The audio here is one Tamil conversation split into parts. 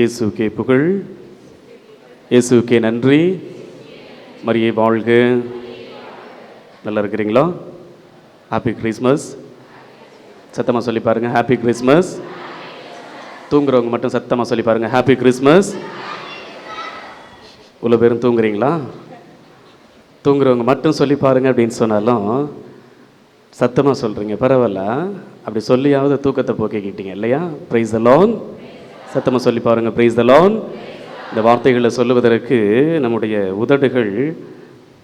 இயேசுக்கே புகழ், இயேசுக்கே நன்றி. மரியே வாழ்க. நல்லா இருக்கிறீங்களா? Happy Christmas. சத்தமாக சொல்லி பாருங்கள், ஹாப்பி கிறிஸ்மஸ். தூங்குறவங்க மட்டும் சத்தமாக சொல்லி பாருங்கள், ஹாப்பி கிறிஸ்மஸ். இவ்வளோ பேரும் தூங்குறீங்களா? தூங்குறவங்க மட்டும் சொல்லி பாருங்கள் அப்படின்னு சொன்னாலும் சத்தமாக சொல்கிறீங்க, பரவாயில்ல. அப்படி சொல்லியாவது தூக்கத்தை போக்கிக்கிட்டீங்க இல்லையா? Price the Lord. சத்தமாக சொல்லி பாருங்கள், பிரைஸ் தி லார்ட். இந்த வார்த்தைகளை சொல்லுவதற்கு நம்முடைய உதடுகள்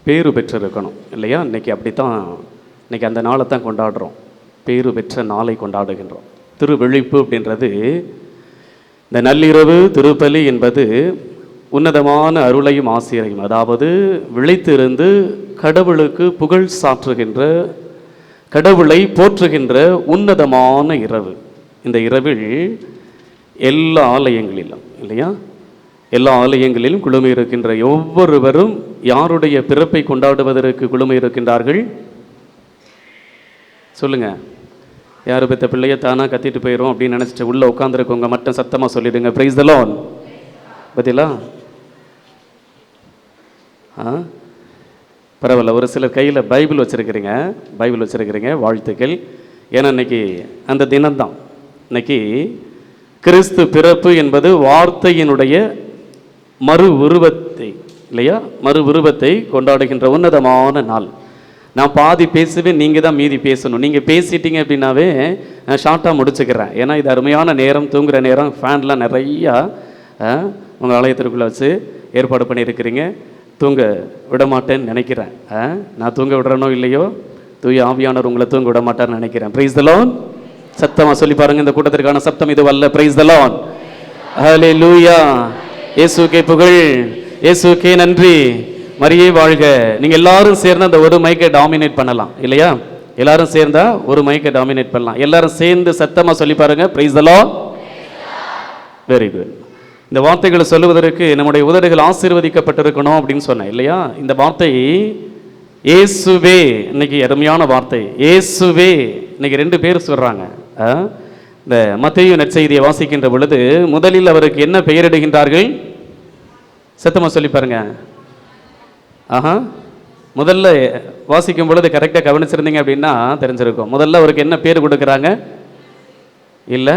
பேறு பெற்றிருக்கணும் இல்லையா? இன்றைக்கி அப்படித்தான், இன்றைக்கி அந்த நாளை தான் கொண்டாடுறோம், பேறு பெற்ற நாளை கொண்டாடுகின்றோம். திருவெழிப்பு அப்படின்றது, இந்த நள்ளிரவு திருப்பலி என்பது உன்னதமான அருளையும் ஆசிரியையும், அதாவது விழித்திருந்து கடவுளுக்கு புகழ் சாற்றுகின்ற, கடவுளை போற்றுகின்ற உன்னதமான இரவு. இந்த இரவில் எல்லா ஆலயங்களிலும் இல்லையா, எல்லா ஆலயங்களிலும் குழுமை இருக்கின்ற ஒவ்வொருவரும் யாருடைய பிறப்பை கொண்டாடுவதற்கு குழுமை இருக்கின்றார்கள்? சொல்லுங்க. யார் பெற்ற பிள்ளைய தானாக கத்திட்டு போயிடும் அப்படின்னு நினச்சிட்டு உள்ளே உட்காந்துருக்கவங்க மட்டும் சத்தமாக சொல்லிடுங்க, பிரைஸ் தி லார்ட். பார்த்தீங்களா? பரவாயில்ல. ஒரு சிலர் கையில் பைபிள் வச்சுருக்கிறீங்க, பைபிள் வச்சுருக்கிறீங்க, வாழ்த்துக்கள். ஏன்னா இன்னைக்கு அந்த தினம்தான். இன்னைக்கு கிறிஸ்து பிறப்பு என்பது வார்த்தையினுடைய மறு உருவத்தை இல்லையா, மறு உருவத்தை கொண்டாடுகின்ற உன்னதமான நாள். நான் பாதி பேசுவேன், நீங்கள் தான் மீதி பேசணும். நீங்கள் பேசிட்டீங்க அப்படின்னாவே நான் ஷார்ட்டாக முடிச்சுக்கிறேன். ஏன்னா இது அருமையான நேரம், தூங்குகிற நேரம். ஃபேன்லாம் நிறையா உங்கள் ஆலயத்திற்குள்ளே வச்சு ஏற்பாடு பண்ணியிருக்கிறீங்க. தூங்க விட மாட்டேன்னு நினைக்கிறேன். நான் தூங்க விடுறனோ இல்லையோ, தூய ஆவியானவர் உங்களை தூங்க விட மாட்டார்னு நினைக்கிறேன். Price the Lord. சத்தமாக சொல்லி பாருங்க, இந்த கூட்டத்திற்கான சத்தம் இது அல்ல. Price the Lord. ஹல்லேலூயா. இயேசுக்கே புகழ், இயேசுக்கே நன்றி. மரியே வாழ்க. நீங்கள் எல்லாரும் சேர்ந்து அந்த ஒரு மைக்கை டாமினேட் பண்ணலாம் இல்லையா? எல்லாரும் சேர்ந்தா ஒரு மைக்கை டாமினேட் பண்ணலாம். எல்லாரும் சேர்ந்து சத்தமாக சொல்லி பாருங்க, price the Lord. Very good. இந்த வார்த்தைகளை சொல்லுவதற்கு நம்முடைய உதடுகள் ஆசீர்வதிக்கப்பட்டிருக்கணும் அப்படின்னு சொன்னேன் இல்லையா? இந்த வார்த்தை இயேசுவே, இன்னைக்கு அருமையான வார்த்தை இயேசுவே. இன்னைக்கு 2 பேர் சொல்றாங்க. இந்த மத்தேயு நற்செய்தியை வாசிக்கின்ற பொழுது முதலில் அவருக்கு என்ன பெயரிடுகின்றார்கள்? சத்தமாக சொல்லி பாருங்க. முதல்ல வாசிக்கும் பொழுது கரெக்டாக கவனிச்சிருந்தீங்க அப்படின்னா தெரிஞ்சிருக்கும். முதல்ல அவருக்கு என்ன பேர் கொடுக்குறாங்க? இல்லை,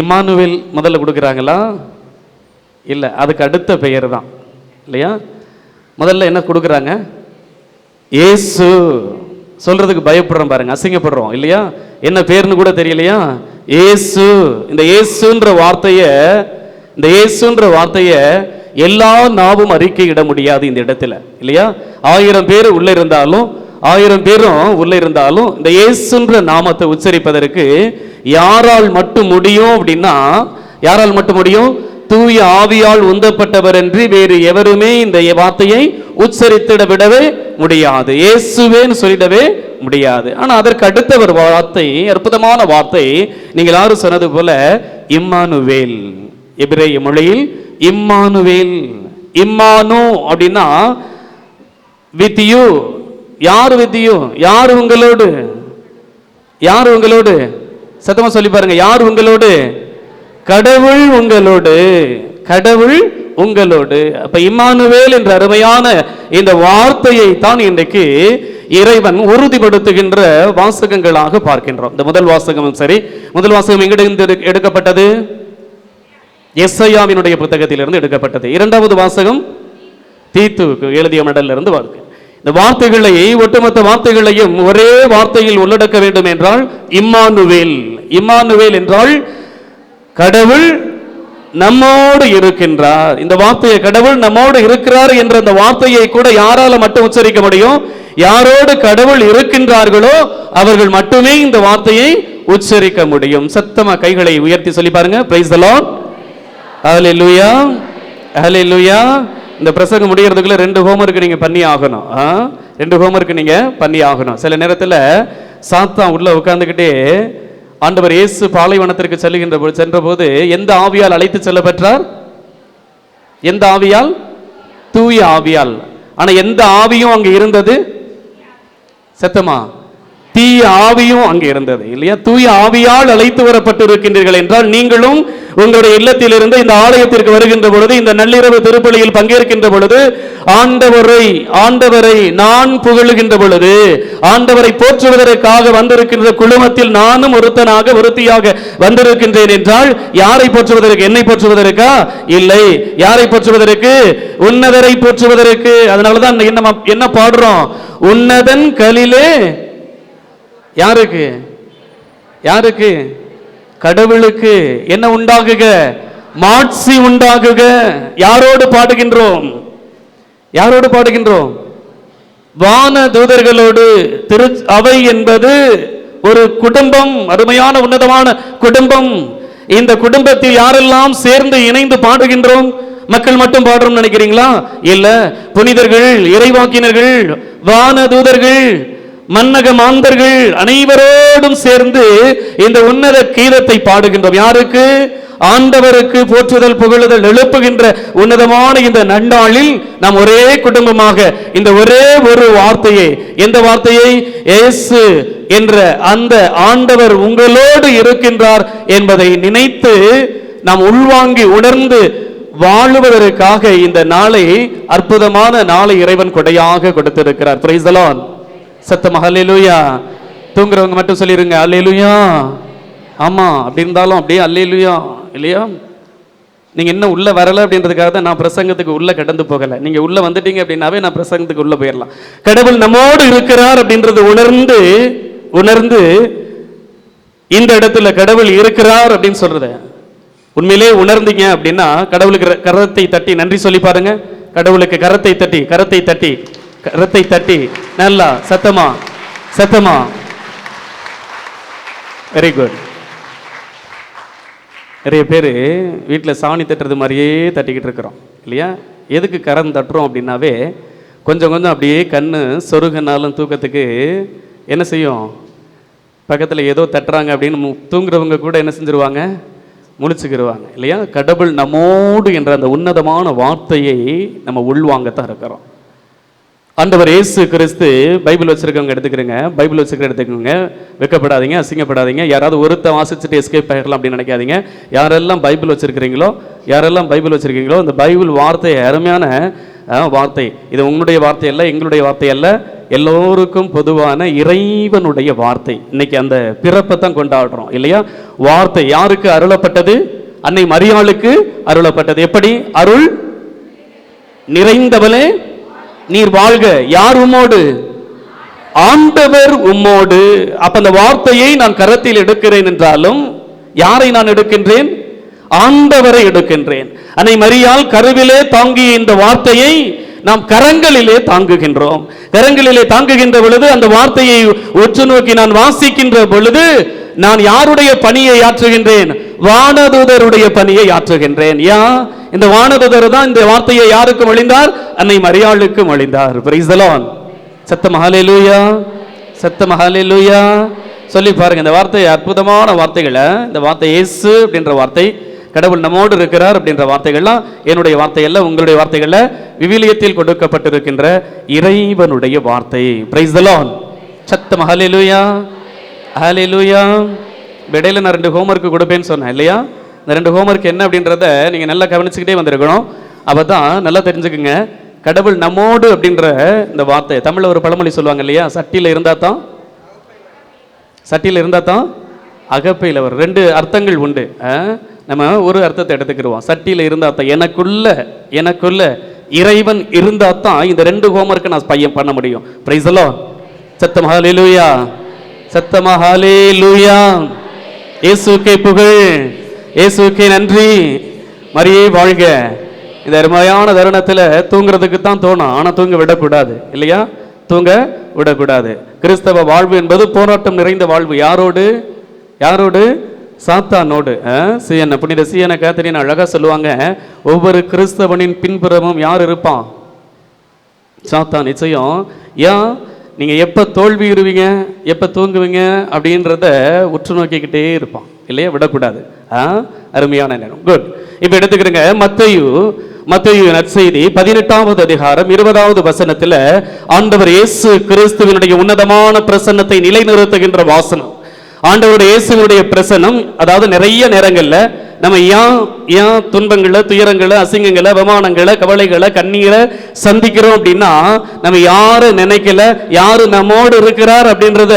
இம்மானுவேல் முதல்ல கொடுக்குறாங்களா? இல்லை, அதுக்கு அடுத்த பெயர் தான் இல்லையா? முதல்ல என்ன கொடுக்குறாங்க? இயேசு. சொல்றதுக்கு பயப்படுறோம் பாருங்க, அசிங்கப்படுறோம் இல்லையா? என்ன பேர்னு கூட தெரியலையா? இயேசு. இந்த இயேசுன்ற வார்த்தையை, இந்த இயேசுன்ற வார்த்தையை எல்லா நாவும் அறிக்கையிட முடியாது இந்த இடத்துல இல்லையா? 1000 பேர் உள்ள இருந்தாலும், 1000 பேரும் உள்ள இருந்தாலும் இந்த இயேசுன்ற நாமத்தை உச்சரிப்பதற்கு யாரால் மட்டும் முடியும் அப்படின்னா, யாரால் மட்டும் முடியும்? தூய ஆவியால் உந்தப்பட்டவர் என்று வேறு எவருமே இந்த வார்த்தையை உச்சரித்திட விடவே முடியாது. இயேசுவேன்னு சொல்லிடவே முடியாது. ஆனா அதற்கு அடுத்த ஒரு வார்த்தை, அற்புதமான வார்த்தை, நீங்கள் யாரும் சொன்னது போல இம்மானுவேல். எபிரேய மொழியில் இம்மானுவேல். இம்மானு அப்படின்னா வித் யூ. யார் வித் யூ? யார் உங்களோடு? யார் உங்களோடு? சத்தமா சொல்லி பாருங்க, யார் உங்களோடு? கடவுள் உங்களோடு. கடவுள் உங்களோடு. அப்ப இம்மானுவேல் என்ற அருமையான இந்த வார்த்தையை தான் இன்றைக்கு இறைவன் உறுதிப்படுத்துகின்ற வாசகங்களாக பார்க்கின்றோம். இந்த முதல் வாசகமும் சரி, முதல் வாசகம் எங்கிருந்து எடுக்கப்பட்டது? எஸ்ஐயாவினுடைய புத்தகத்திலிருந்து எடுக்கப்பட்டது. இரண்டாவது வாசகம் தீத்துவுக்கு எழுதிய மடலிருந்து வருது. இந்த வார்த்தைகளை, ஒட்டுமொத்த வார்த்தைகளையும் ஒரே வார்த்தையில் உள்ளடக்க வேண்டும் என்றால் இம்மானுவேல். இம்மானுவேல் என்றால் கடவுள் நம்மோடு இருக்கின்றார். இந்த வார்த்தையை, கடவுள் நம்மோடு இருக்கிறார் என்ற அந்த வார்த்தையை கூட யாரால மட்டும் உச்சரிக்க முடியும்? யாரோடு கடவுள் இருக்கின்றார்களோ அவர்கள் மட்டுமே இந்த வார்த்தையை உச்சரிக்க முடியும். சத்தமா கைகளை உயர்த்தி சொல்லி பாருங்க, பிரைஸ் தி லார்ட். ஹல்லேலூயா, ஹல்லேலூயா. இந்த பிரசங்கம் முடிகிறதுக்குள்ள 2 ஹோம்வொர்க் நீங்க பண்ணி ஆகணும். 2 ஹோம்வொர்க் நீங்க பண்ணி ஆகணும். சில நேரத்தில் சாத்தான் உள்ள உட்கார்ந்துக்கிட்டே, ஆண்டவர் இயேசு பாலைவனத்திற்கு சென்ற போது எந்த ஆவியால் அழைத்து செல்ல பெற்றார்? எந்த ஆவியால்? தூய ஆவியால். ஆனா எந்த ஆவியும் அங்க இருந்தது? சத்தமா தீய ஆவியும் அங்கே இருந்தது இல்லையா? தூய ஆவியால் அழைத்து வரப்பட்டிருக்கின்றீர்கள் என்றால் நீங்களும் உங்களுடைய இல்லத்திலிருந்து இந்த ஆலயத்திற்கு வருகின்ற பொழுது, இந்த நள்ளிரவு திருப்பலியில் பங்கேற்கின்ற பொழுது, ஆண்டவரை நான் புகழுகின்ற பொழுது, ஆண்டவரை போற்றுவதற்காக வந்திருக்கின்ற குழுமத்தில் நானும் ஒருத்தியாக வந்திருக்கின்றேன் என்றால் யாரை போற்றுவதற்கு? என்னை போற்றுவதற்கா? இல்லை. யாரை போற்றுவதற்கு? உன்னதரை போற்றுவதற்கு. அதனாலதான் என்ன பாடுறோம்? உன்னதன் கலிலே யாருக்கு? யாருக்கு? கடவுளுக்கு என்ன உண்டாகுக? மாட்சி உண்டாகுக. யாரோடு பாடுகின்றோம்? யாரோடு பாடுகின்றோம்? வான தூதர்களோடு. திரு அவை என்பது ஒரு குடும்பம், அருமையான உன்னதமான குடும்பம். இந்த குடும்பத்தில் யாரெல்லாம் சேர்ந்து இணைந்து பாடுகின்றோம்? மக்கள் மட்டும் பாடுறோம் நினைக்கிறீங்களா? இல்ல, புனிதர்கள், இறைவாக்கினர்கள், வான தூதர்கள், மன்னக மாந்தர்கள் அனைவரோடும் சேர்ந்து இந்த உன்னத கீதத்தை பாடுகின்றோம். யாருக்கு? ஆண்டவருக்கு போற்றுதல் புகழுதல் எழுப்புகின்ற உன்னதமான இந்த நன்னாளில் நாம் ஒரே குடும்பமாக இந்த ஒரே ஒரு வார்த்தையை, எந்த வார்த்தையை? இயேசு என்ற அந்த ஆண்டவர் உங்களோடு இருக்கின்றார் என்பதை நினைத்து நாம் உள்வாங்கி உணர்ந்து வாழுவதற்காக இந்த நாளை, அற்புதமான நாளை இறைவன் கொடையாக கொடுத்திருக்கிறார். Price the Lord. சத்தமா ஹல்லேலூயா. தூங்குறவங்க மட்டும் சொல்லிருங்க ஹல்லேலூயா. ஆமா, அப்படி இருந்தாலும் அப்படியே ஹல்லேலூயா இல்லையா? நீங்க இன்னும் உள்ள வரல அப்படின்றதுக்காக தான் நான் பிரசங்கத்துக்கு உள்ள கடந்து போகல. நீங்க உள்ள வந்துட்டீங்க அப்படின்னாவே நான் பிரசங்கத்துக்கு உள்ள போயிடலாம். கடவுள் நம்மோடு இருக்கிறார் அப்படின்றது உணர்ந்து இந்த இடத்துல கடவுள் இருக்கிறார் அப்படின்னு சொல்றது உண்மையிலே உணர்ந்தீங்க அப்படின்னா, கடவுளுக்கு கரத்தை தட்டி நன்றி சொல்லி பாருங்க. கடவுளுக்கு கரத்தை தட்டி நல்லா சத்தமா. Very good. நிறைய பேர் வீட்டில் சாணி தட்டுறது மாதிரியே தட்டிக்கிட்டு இருக்கிறோம் இல்லையா? எதுக்கு கரம் தட்டுறோம் அப்படின்னாவே, கொஞ்சம் அப்படியே கண்ணு சொருகனாலும் தூக்கத்துக்கு என்ன செய்யும்? பக்கத்தில் ஏதோ தட்டுறாங்க அப்படின்னு தூங்குறவங்க கூட என்ன செஞ்சிருவாங்க? முழிச்சுக்கிடுவாங்க இல்லையா? கடவுள் நம்மோடு என்ற அந்த உன்னதமான வார்த்தையை நம்ம உள்வாங்கத்தான் இருக்கிறோம். ஆண்டவர் இயேசு கிறிஸ்து, பைபிள் வச்சிருக்கவங்க எடுத்துக்கிறீங்க, பைபிள் எடுத்துக்கோங்க, வெக்கப்படாதீங்க, அசிங்கப்படாதீங்க. யாராவது ஒருத்த வாசிச்சுட்டு எஸ்கேப் ஆகிடலாம் அப்படின்னு நினைக்காதீங்க. யாரெல்லாம் பைபிள் வச்சிருக்கிறீங்களோ இந்த பைபிள் வார்த்தை அருமையான வார்த்தை. இது உங்களுடைய வார்த்தை அல்ல, எங்களுடைய வார்த்தை அல்ல, எல்லோருக்கும் பொதுவான இறைவனுடைய வார்த்தை. இன்னைக்கு அந்த பிறப்பை தான் கொண்டாடுறோம் இல்லையா? வார்த்தை யாருக்கு அருளப்பட்டது? அன்னை மரியாளுக்கு அருளப்பட்டது. எப்படி? அருள் நிறைந்தவளே நீர் வாழ்க. யார் உம்மோடு? ஆண்டவர் உம்மோடு. அப்ப அந்த வார்த்தையை நான் கரத்தில் எடுக்கிறேன் என்றாலும் யாரை நான் எடுக்கின்றேன்? ஆண்டவரை எடுக்கின்றேன். அன்னை மரியாள் கருவிலே தாங்கிய இந்த வார்த்தையை நாம் கரங்களிலே தாங்குகின்றோம். கரங்களிலே தாங்குகின்ற பொழுது அந்த வார்த்தையை உற்று நோக்கி நான் வாசிக்கின்ற பொழுது நான் யாருடைய பணியை ஆற்றுகின்றேன்? வானதூதருடைய பணியை ஆற்றுகின்றேன். இந்த வானதூதர் தான் இந்த வார்த்தையை யாருக்கு மொழிந்தார்? அன்னை மரியாளுக்கு மொழிந்தார். Price the Lord. சத்தமா ஹல்லேலூயா, சத்தமா ஹல்லேலூயா சொல்லி பாருங்க. இந்த வார்த்தை அற்புதமான வார்த்தைகளை, இந்த வார்த்தை இயேசு அப்படின்ற வார்த்தை, கடவுள் நம்மோடு இருக்கிறார் அப்படின்ற வார்த்தைகள்லாம் என்னுடைய வார்த்தை அல்ல, உங்களுடைய வார்த்தைகள்ல விவிலியத்தில் கொடுக்கப்பட்டிருக்கின்ற இறைவனுடைய வார்த்தை. Price the Lord. சத்தமா ஹல்லேலூயா, ஹல்லேலூயா. இடையில நான் 2 ஹோம்வொர்க் கொடுப்பேன்னு சொன்னேன் இல்லையா? இந்த 2 ஹோம்வொர்க் என்ன அப்படின்றத நீங்க நல்லா கவனிச்சுக்கிட்டே வந்திருக்கணும். அப்பதான் நல்லா தெரிஞ்சுக்குங்க. கடவுள் நம்மோடு அப்படின்ற இந்த வார்த்தை, தமிழ்ல ஒரு பழமொழி சொல்லுவாங்க இல்லையா? சட்டியில இருந்தா தான் அகப்பையில் வரும். 2 அர்த்தங்கள் உண்டு. நம்ம ஒரு அர்த்தத்தை எடுத்துக்கிடுவோம். சட்டியில இருந்தா தான், எனக்குள்ள இறைவன் இருந்தா தான் இந்த 2 ஹோம்வொர்க்கை நான் பண்ண முடியும். Price the Lord. சத்தமா ஹல்லேலூயா, சத்தமா ஹல்லேலூயா. இயேசுவுக்கே புகழ், இயேசுவுக்கே நன்றி. மரியே வாழ்க. இந்த அருமையான தருணத்தில் தூங்குறதுக்கு தான் தோணும், ஆனால் தூங்க விடக்கூடாது இல்லையா? தூங்க விடக்கூடாது. கிறிஸ்தவ வாழ்வு என்பது போராட்டம் நிறைந்த வாழ்வு. யாரோடு? சாத்தானோடு. புனித சீயன கேத்தரின் அழகா சொல்லுவாங்க, ஒவ்வொரு கிறிஸ்தவனின் பின்புறமும் யார் இருப்பான்? சாத்தான். நிச்சயம். நீங்க எப்ப தோல்வியுறுவீங்க, எப்ப தூங்குவீங்க அப்படின்றத உற்று நோக்கிக்கிட்டே இருப்பான் இல்லையா, விடக்கூடாது. அருமையான நேரம். குட். இப்ப எடுத்துக்கிறங்க மத்தேயு நற்செய்தி 18வது அதிகாரம் 20வது வசனத்துல ஆண்டவர் இயேசு கிறிஸ்துவினுடைய உன்னதமான பிரசன்னத்தை நிலைநிறுத்துகின்ற வாசனம். ஆண்டவருடைய இயேசுவினுடைய பிரசன்னம், அதாவது நிறைய நேரங்கள்ல நம்ம ஏன் துன்பங்களை, துயரங்களை, அசிங்கங்களை, அவமானங்களை, கவலைகளை, கண்ணீரை சந்திக்கிறோம் அப்படின்னா நம்ம யாரு நினைக்கல, யாரு நம்மோடு இருக்கிறார் அப்படின்றத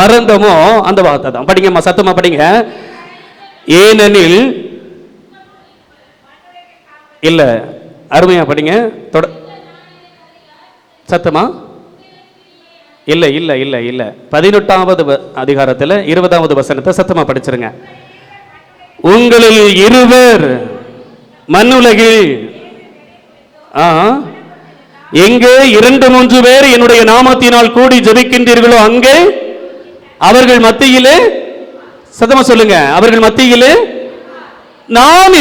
மறந்தமோ அந்த வார்த்தை தான். படிங்கம்மா, சத்தமா படிங்க. ஏனெனில் இல்ல, அருமையா படிங்க, சத்தமா. இல்ல இல்ல இல்ல இல்ல 18வது அதிகாரத்துல 20வது வசனத்தை சத்தமா படிச்சிருங்க. உங்களில் இருவர் மண்ணுலகில் எங்கே 2-3 பேர் என்னுடைய நாமத்தினால் கூடி ஜெபிக்கின்றீர்களோ அங்கே அவர்கள் மத்தியிலே, சத்தமா சொல்லுங்க, அவர்கள் மத்தியிலே நான்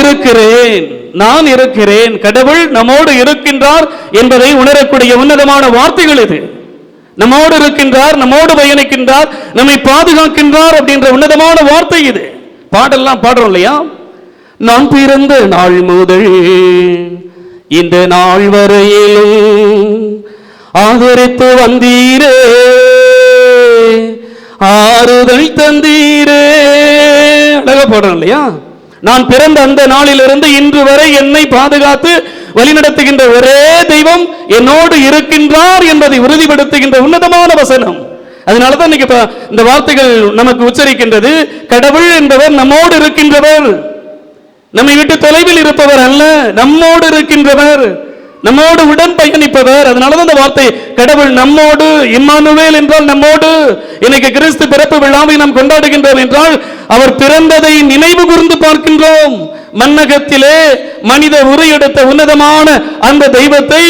இருக்கிறேன். கடவுள் நம்மோடு இருக்கின்றார் என்பதை உணரக்கூடிய உன்னதமான வார்த்தைகள் இது. நம்மோடு இருக்கின்றார், நம்மோடு பயணிக்கின்றார், நம்மை பாதுகாக்கின்றார் அப்படின்ற உன்னதமான வார்த்தை இது. பாடெல்லாம் பாடுறோம் இல்லையா? நான் பிறந்த நாள் முதல் இந்த நாள் வரையிலும் ஆதரித்து வந்தீரே, ஆறுதல் தந்தீரே. அழகா பாடுறோம் இல்லையா? நான் பிறந்த அந்த நாளிலிருந்து இன்று வரை என்னை பாதுகாத்து வழிநடத்துகின்ற ஒரே தெய்வம் என்னோடு இருக்கின்றார் என்பதை உறுதிப்படுத்துகின்ற உன்னதமான வசனம். அதனாலதான் இன்னைக்கு இந்த வார்த்தைகள் நமக்கு உச்சரிக்கின்றது. கடவுள் என்பவர் நம்மோடு இருக்கின்றவர், நம்மை விட்டு தொலைவில் இருப்பவர் அல்ல, நம்மோடு இருக்கின்றவர், நம்மோடு உடன் பயணிப்பவர். அதனாலதான் இந்த வார்த்தை கடவுள் நம்மோடு, இம்மானுவேல் என்றால் நம்மோடு. இன்னைக்கு கிறிஸ்து பிறப்பு விழாவை நாம் கொண்டாடுகின்றோம் என்றால் அவர் பிறந்ததை நினைவு கூர்ந்து பார்க்கின்றோம். மன்னகத்திலே மனித உரு எடுத்த உன்னதமான அந்த தெய்வத்தை,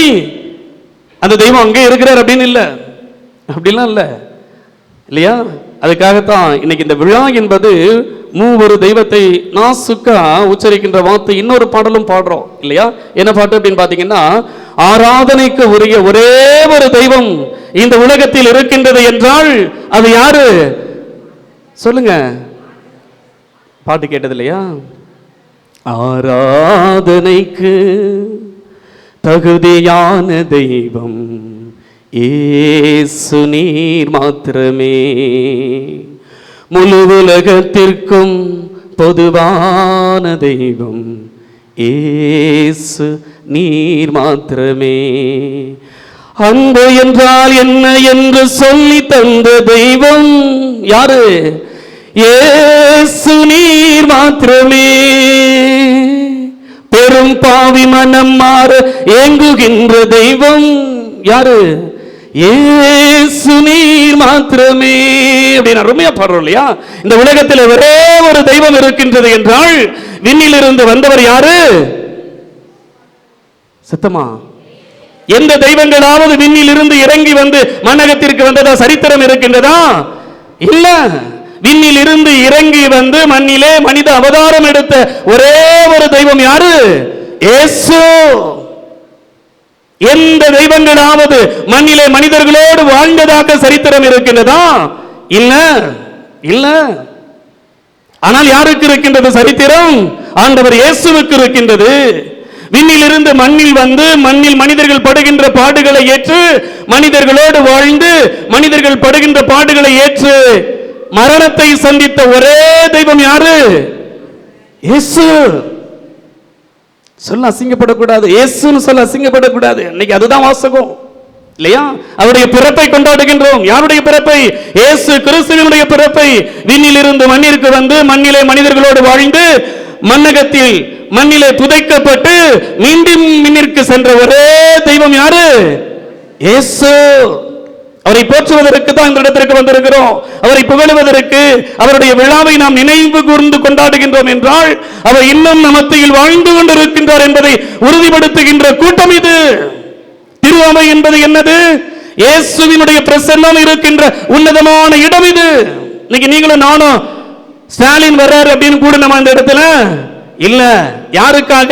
அந்த தெய்வம் அங்கே இருக்கிறார் அப்படின்னு இல்ல, அப்படிலாம் இல்ல இல்லையா? அதுக்காகத்தான் இன்னைக்கு இந்த விழா என்பது மூவொரு தெய்வத்தை நாசுக்கா உச்சரிக்கின்ற வார்த்தை. இன்னொரு பாடலும் பாடுறோம் இல்லையா? என்ன பாட்டு அப்படின்னு பாத்தீங்கன்னா, ஆராதனைக்கு உரிய ஒரே ஒரு தெய்வம் இந்த உலகத்தில் இருக்கின்றது என்றால் அது யாரு சொல்லுங்க. பாட்டு கேட்டது இல்லையா? ஆராதனைக்கு தகுதியான தெய்வம் இயேசு நீர் மாத்திரமே, முழு உலகத்திற்கும் பொதுவான தெய்வம் இயேசு நீர் மாத்திரமே. அன்பு என்றால் என்ன என்று சொல்லி தந்த தெய்வம் யாரு? இயேசு நீர் மாத்திரமே. பெரும் பாவி மனம் மாற ஏங்குகின்ற தெய்வம் யாரு? இயேசு நீர் மாத்திரமே அப்படின்னு அருமையா பாடுறோம் இல்லையா? இந்த உலகத்தில் ஒரே ஒரு தெய்வம் இருக்கின்றது என்றால் விண்ணிலிருந்து வந்தவர் யாரு? சத்தமா. எந்த தெய்வங்களாவது விண்ணில் இருந்து இறங்கி வந்து மண்ணகத்திற்கு வந்ததா சரித்திரம் இருக்கின்றதா? இல்ல. விண்ணில் இருந்து இறங்கி வந்து மண்ணிலே மனித அவதாரம் எடுத்த ஒரே ஒரு தெய்வம் யாரு? இயேசு. எந்த தெய்வங்களாவது மண்ணிலே மனிதர்களோடு வாழ்ந்ததாக சரித்திரம் இருக்கின்றதா? இல்ல இல்ல. ஆனால் யாருக்கு இருக்கின்றது சரித்திரம்? ஆண்டவர் இயேசுவுக்கு இருக்கின்றது. விண்ணிலிருந்து மண்ணில் வந்து மண்ணில் மனிதர்கள் படுகின்ற பாடுகளை ஏற்று மனிதர்களோடு வாழ்ந்து மனிதர்கள் படுகின்ற பாடுகளை ஏற்று மரணத்தை சந்தித்த ஒரே தெய்வம் யாரு? இயேசு. சொல்ல அசிங்கப்படக்கூடாது, இயேசுன்னு சொல்ல அசிங்கப்படக்கூடாது. இன்னைக்கு அதுதான் வாசகம் இல்லையா? அவருடைய பிறப்பை கொண்டாடுகின்றோம். யாருடைய பிறப்பை? இயேசு கிறிஸ்துவினுடைய பிறப்பை. விண்ணில் இருந்து மண்ணிற்கு வந்து மண்ணிலே மனிதர்களோடு வாழ்ந்து மண்ணகத்தில் மண்ணிலே புதைக்கப்பட்டு மீண்டும் மின்னிற்கு சென்ற ஒரே தெய்வம் யாரு? இயேசு. அவரை போற்றுவதற்கு தான் இந்த இடத்திற்கு வந்திருக்கிறோம். அவரை புகழுவதற்கு, அவருடைய விழாவை நாம் நினைவு கூர்ந்து கொண்டாடுகின்றோம் என்றால் அவர் இன்னும் மத்தியில் வாழ்ந்து கொண்டிருக்கின்றார் என்பதை உறுதிப்படுத்துகின்ற கூட்டம் இது. திருவாமை என்பது என்னது? இயேசுவினுடைய பிரசன்னம் இருக்கின்ற உன்னதமான இடம் இது. இன்னைக்கு நீங்களும் நானும் ஸ்டாலின் வர்றாரு அப்படின்னு கூட நம்ம இந்த இடத்துல இல்ல. யாருக்காக?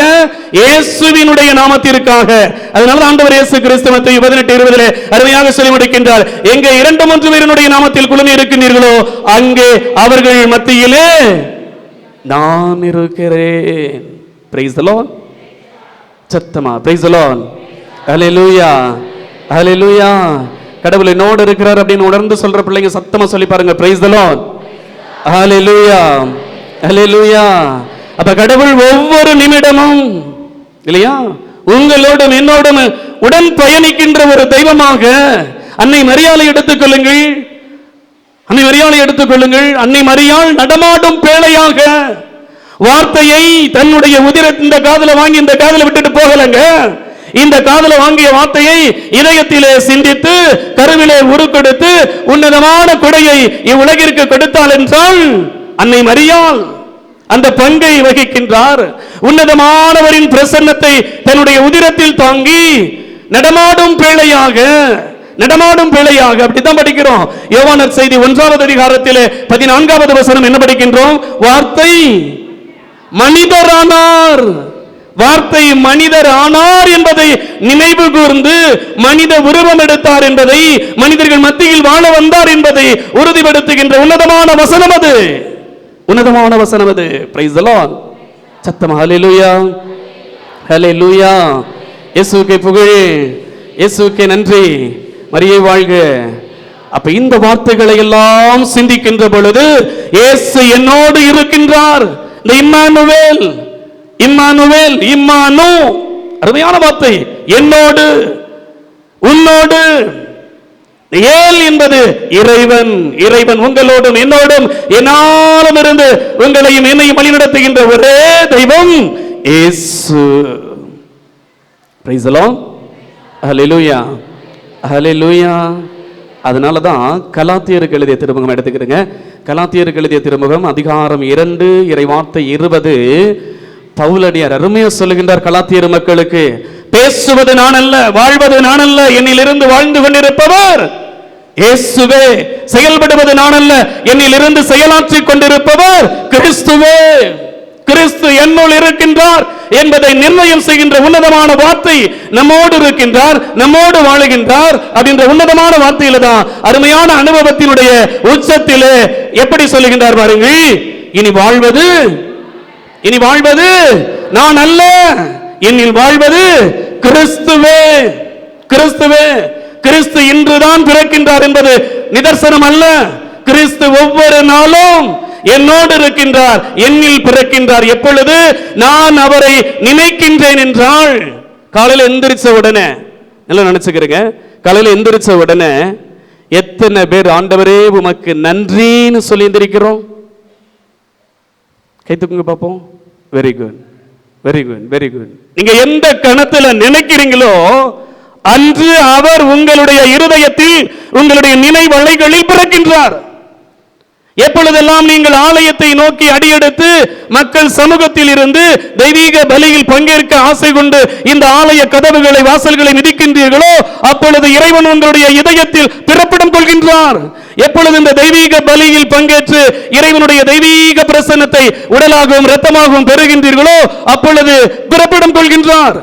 இயேசுவினுடைய நாமத்திற்காக. அதனால ஆண்டவர் இயேசு கிறிஸ்து மத்தேயு 18:20 அருமையாக சொல்லி முடிக்கின்றார், எங்கே 2-3 பேரினுடைய நாமத்தில் குழுமி இருக்கின்றீர்களோ அங்கே அவர்கள் மத்தியிலே நான் இருக்கிறேன். Price the Lord. சத்தமா பிரைஸ் தி லார்ட். ஹல்லேலூயா, ஹல்லேலூயா. கடவுள் என்னோடு இருக்கிறார் அப்படின்னு உணர்ந்து சொல்ற பிள்ளைங்க சத்தமா சொல்லி பாருங்க, பிரைஸ் தி லார்ட், ஹல்லேலூயா, ஹல்லேலூயா. அப்ப கடவுள் ஒவ்வொரு நிமிடமும் இல்லையா உங்களோடும் என்னோடும் உடன் பயணிக்கின்ற ஒரு தெய்வமாக அன்னை மரியாளை எடுத்துக்கொள்ளுங்கள். அன்னை மரியாளை எடுத்துக்கொள்ளுங்கள். அன்னை மரியாள் நடமாடும் பேழையாக வார்த்தையை தன்னுடைய இந்த காதுல வாங்கி இந்த காதுல விட்டுட்டு போகலங்க. இந்த காதுல வாங்கிய வார்த்தையை இதயத்திலே சிந்தித்து கருவிலே உருக்கொடுத்து உன்னதமான கொடையை இவ்வுலகிற்கு கொடுத்தாள் என்றால் அன்னை மரியாள் அந்த பங்கை வகிக்கின்றார். உன்னதமானவரின் பிரசன்னத்தை தன்னுடைய உதிரத்தில் தாங்கி நடமாடும் பேழையாக, நடமாடும் பேழையாக. அப்படித்தான் படிக்கிறோம். யோவான் செய்தி 1வது அதிகாரத்திலே 14வது வசனம் என்ன படிக்கின்றோம்? வார்த்தை மனிதரானார். வார்த்தை மனிதர் ஆனார் என்பதை நினைவு கூர்ந்து மனித உருவம் எடுத்தார் என்பதை, மனிதர்கள் மத்தியில் வாழ வந்தார் என்பதை உறுதிப்படுத்துகின்ற உன்னதமான வசனம் அது. உன்னதமான வசனம் அது. Price the Lord. சத்தமா ஹல்லேலூயா, ஹல்லேலூயா. இயேசுவுக்கே புகழ், இயேசுவுக்கே நன்றி. மரியே வாழ்க. அப்ப இந்த வார்த்தைகளை எல்லாம் சிந்திக்கின்ற பொழுது இயேசு என்னோடு இருக்கின்றார். இந்த இம்மானுவேல், இம்மானுவேல், இம்மானு, அருமையான வார்த்தை. என்னோடு, உன்னோடு. ஏல் என்பது இறைவன். இறைவன் உங்களோடும் என்னோடும் என்னாலும் இருந்து உங்களையும் என்னையும் வழிநடத்துகின்ற ஒரே தெய்வம் இயேசு. பிரைஸ் தி லார்ட், ஹல்லேலூயா, ஹல்லேலூயா. அதனாலதான் கலாத்தியருக்கு எழுதிய திருமுகம் எடுத்துக்கிறேங்க. கலாத்தியருக்கு எழுதிய திருமுகம் அதிகாரம் 2 இறைவார்த்தை 20 பவுலடியார் அருமையா சொல்லுகின்றார் கலாத்தியர் மக்களுக்கு, பேசுவது நான் அல்ல, வாழ்வது நான் அல்ல, என்னிலிருந்து வாழ்ந்து கொண்டிருப்பவர் இயேசுவே. செயல்படுவது நான் அல்ல, என்னிலிருந்து செயலாற்றிக் கொண்டிருப்பவர் கிறிஸ்துவே. கிறிஸ்து என்னுள் இருக்கின்றார் என்பதை நிர்ணயம் செய்கின்ற உன்னதமான வார்த்தை நம்மோடு இருக்கின்றார், நம்மோடு வாழுகின்றார் அப்படின்ற உன்னதமான வார்த்தையில தான் அருமையான அனுபவத்தினுடைய உச்சத்திலே எப்படி சொல்லுகின்றார் பாருங்கள். இனி வாழ்வது, இனி வாழ்வது நான் அல்ல, என்னில் வாழ்வது கிறிஸ்துவே. கிறிஸ்துவே. கிறிஸ்து இன்றுதான் பிறக்கின்றார் என்பது நிதர்சனம் அல்ல. கிறிஸ்து ஒவ்வொரு நாளும் என்னோடு இருக்கின்றார், என்னில் பிறக்கின்றார். எப்பொழுது நான் அவரை நினைக்கின்றேன் என்றால், காலையில் எந்திரிச்ச உடனே, நல்லா நினைச்சுக்கிறேங்க, காலையில் எந்திரிச்ச உடனே எத்தனை பேர் ஆண்டவரே உமக்கு நன்றின்னு சொல்லி எந்திரிக்கிறோம்? கைத்துக்குங்க பார்ப்போம். Very good, very good, very good. நீங்க எந்த கணத்துல நினைக்கிறீங்களோ அன்று அவர் உங்களுடைய இருதயத்தில் உங்களுடைய நினைவலைகளில் பிறக்கின்றார். எப்பொழுதெல்லாம் நீங்கள் ஆலயத்தை நோக்கி அடியெடுத்து மக்கள் சமூகத்தில் இருந்து தெய்வீக பலியில் பங்கேற்க ஆசை கொண்டு இந்த ஆலய கதவுகளை வாசல்களை மிதிக்கின்றீர்களோ அப்பொழுது இறைவன் உங்களுடைய இதயத்தில் பிறப்பிடம் கொள்கின்றார். எப்பொழுது இந்த தெய்வீக பலியில் பங்கேற்று இறைவனுடைய தெய்வீக பிரசன்னத்தை உடலாகவும் இரத்தமாகவும் பெறுகின்றீர்களோ அப்பொழுது பிறப்பிடம் கொள்கின்றார்.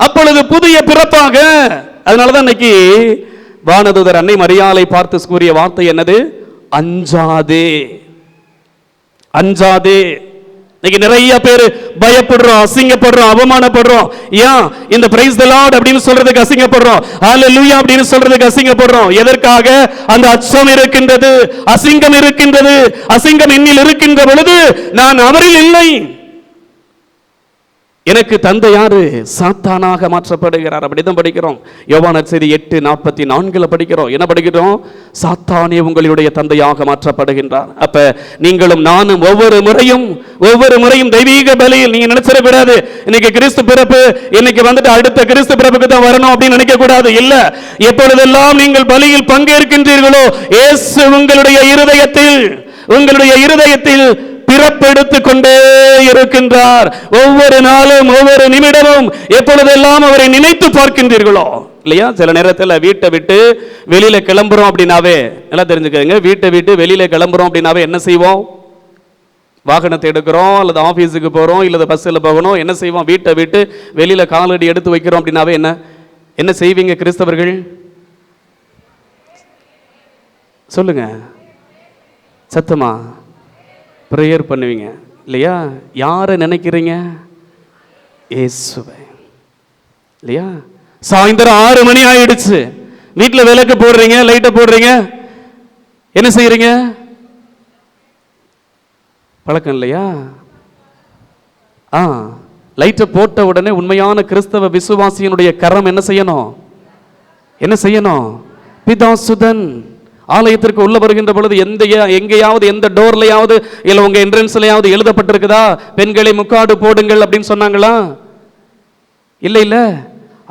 அப்பொழுது புதிய பிறப்பாக. அதனாலதான் இன்னைக்கு வானதூதர் அன்னை மரியாளை பார்த்து கூறிய வார்த்தை என்னது? அஞ்சாதே, அஞ்சாதே. இன்னைக்கு நிறைய பேர் பயப்படுறோம், அசிங்கப்படுறோம், அவமானப்படுறோம். ஏன் இந்த பிரைஸ் தி லார்ட் அப்படின்னு சொல்றதுக்கு அசிங்கப்படுறோம், ஹல்லேலூயா அப்படின்னு சொல்றதுக்கு அசிங்கப்படுறோம். எதற்காக? அந்த அச்சம் இருக்கின்றது, அசிங்கம் இருக்கின்றது. அசிங்கம் என்னில் இருக்கின்ற பொழுது நான் அவரில் இல்லை. எனக்கு தந்தை யாரு? சாத்தானாக மாற்றப்படுகிறார். அப்படிதான் படிக்கிறோம். யோவான் செய்தி 8:44 படிக்கிறோம். என்ன படிக்கிறோம்? சாத்தானே உங்களுடைய தந்தையாக மாற்றப்படுகின்றார். அப்ப நீங்களும் நானும் ஒவ்வொரு முறையும் தெய்வீக பலியில் நீங்க நினைச்சிடக்கூடாது இன்னைக்கு கிறிஸ்து பிறப்பு, இன்னைக்கு வந்துட்டு அடுத்த கிறிஸ்து பிறப்புக்கு தான் வரணும் அப்படின்னு நினைக்க கூடாது. இல்ல, எப்பொழுதெல்லாம் நீங்கள் பலியில் பங்கேற்கின்றீர்களோ இயேசு உங்களுடைய இருதயத்தில் பிறப்பெடுத்துக் கொண்டே இருக்கின்றார். ஒவ்வொரு நாளும் ஒவ்வொரு நிமிடமும் எப்பொழுதெல்லாம் அவரை நினைத்து பார்க்கின்றீர்களோ இல்லையா? சில நேரத்தில் வீட்டை விட்டு வெளியில கிளம்புறோம் அப்படின்னாவே, நல்லா தெரிஞ்சுக்கங்க, வீட்டை விட்டு வெளியில கிளம்புறோம் அப்படின்னாவே என்ன செய்வோம்? வாகனத்தை எடுக்கிறோம், அல்லது ஆஃபீஸுக்கு போகிறோம், இல்லை பஸ்ஸில் போகணும், என்ன செய்வோம்? வீட்டை விட்டு வெளியில் காலடி எடுத்து வைக்கிறோம் அப்படின்னாவே என்ன செய்வீங்க கிறிஸ்தவர்கள்? சொல்லுங்க சத்தமா. ப்ரேயர் பண்ணுவீங்க இல்லையா? யாரை நினைக்கிறீங்க? இயேசுவை இல்லையா? சாயந்தரம் 6 மணி ஆயிடுச்சு, வீட்டில் விளக்கு போடுறீங்க, லைட்டை போடுறீங்க, என்ன செய்யறீங்க? பழக்கம் இல்லையா? லைட்டை போட்ட உடனே உண்மையான கிறிஸ்தவ விசுவாசியினுடைய கரம் என்ன செய்யணும்? பிதாசுதன் ஆலயத்திற்கு உள்ள வருகின்ற பொழுது எங்கேயாவது எந்த டோர்லையாவது இல்லை உங்க என்ட்ரன்ஸ்லையாவது எழுதப்பட்டிருக்குதா பெண்களை முக்காடு போடுங்கள் அப்படின்னு சொன்னாங்களா? இல்ல.